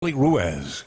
Ruiz.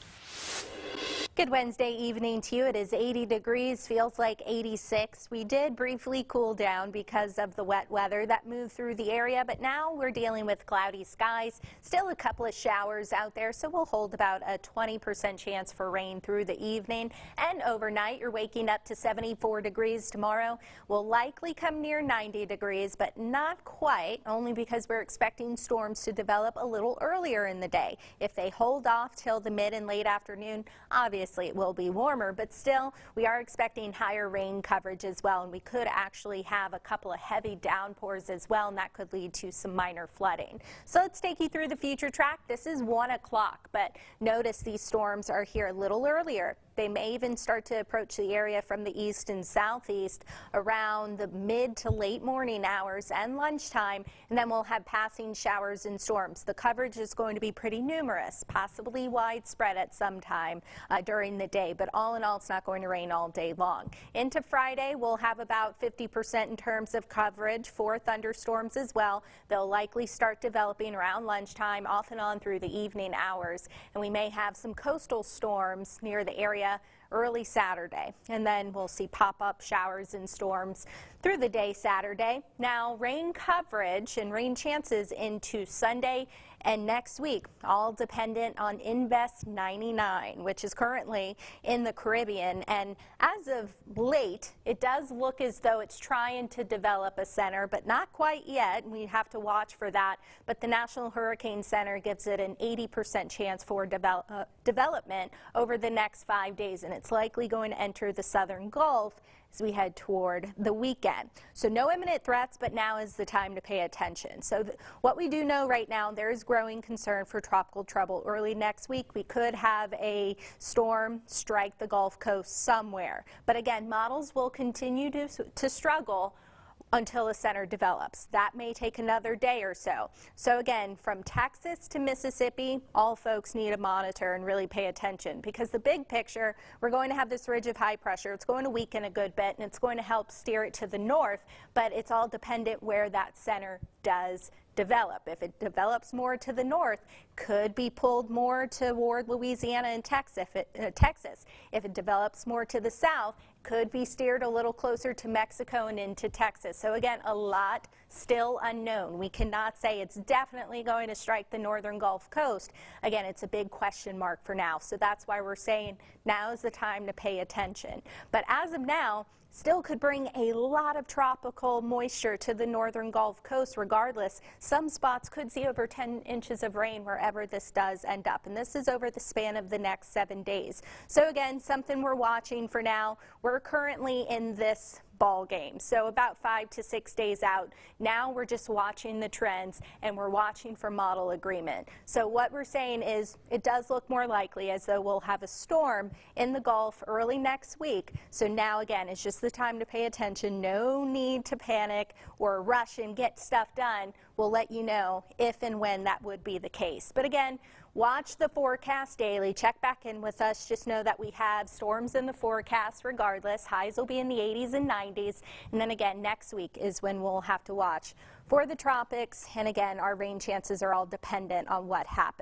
Good Wednesday evening to you. It is 80 degrees, feels like 86. We did briefly cool down because of the wet weather that moved through the area, but now we're dealing with cloudy skies. Still a couple of showers out there, so we'll hold about a 20% chance for rain through the evening. And overnight, you're waking up to 74 degrees tomorrow. Will likely come near 90 degrees, but not quite, only because we're expecting storms to develop a little earlier in the day. If they hold off till the mid and late afternoon, obviously it will be warmer, but still we are expecting higher rain coverage as well, and we could actually have a couple of heavy downpours as well, and that could lead to some minor flooding. So let's take you through the future track. This is 1 o'clock, but notice these storms are here a little earlier. They may even start to approach the area from the east and southeast around the mid to late morning hours and lunchtime, and then we'll have passing showers and storms. The coverage is going to be pretty numerous, possibly widespread at some time during the day, but all in all, it's not going to rain all day long. Into Friday, we'll have about 50% in terms of coverage for thunderstorms as well. They'll likely start developing around lunchtime, off and on through the evening hours, and we may have some coastal storms near the area early Saturday, and then we'll see pop-up showers and storms through the day Saturday. Now, rain coverage and rain chances into Sunday and next week, all dependent on Invest 99, which is currently in the Caribbean. And as of late, it does look as though it's trying to develop a center, but not quite yet. We have to watch for that. But the National Hurricane Center gives it an 80% chance for development over the next 5 days, and it's likely going to enter the southern Gulf as we head toward the weekend. So no imminent threats, but now is the time to pay attention. So what we do know right now, there is growing concern for tropical trouble early next week. We could have a storm strike the Gulf Coast somewhere. But again, models will continue to struggle until a center develops. That may take another day or so. So again, from Texas to Mississippi, all folks need to monitor and really pay attention, because the big picture, we're going to have this ridge of high pressure. It's going to weaken a good bit, and it's going to help steer it to the north, but it's all dependent where that center does develop. If it develops more to the north, could be pulled more toward Louisiana and Texas. If it develops more to the south, could be steered a little closer to Mexico and into Texas. So again, a lot still unknown. We cannot say it's definitely going to strike the northern Gulf Coast. Again, it's a big question mark for now. So that's why we're saying now is the time to pay attention. But as of now, still could bring a lot of tropical moisture to the northern Gulf Coast regardless. Some spots could see over 10 inches of rain wherever this does end up, and this is over the span of the next 7 days. So again, something we're watching for now. We're currently in this ball game, so about 5 to 6 days out. Now we're just watching the trends, and we're watching for model agreement. So what we're saying is it does look more likely as though we'll have a storm in the Gulf early next week. So now again, it's just the time to pay attention. No need to panic or rush and get stuff done. We'll let you know if and when that would be the case. But again, watch the forecast daily. Check back in with us. Just know that we have storms in the forecast regardless. Highs will be in the 80s and 90s. And then again, next week is when we'll have to watch for the tropics. And again, our rain chances are all dependent on what happens.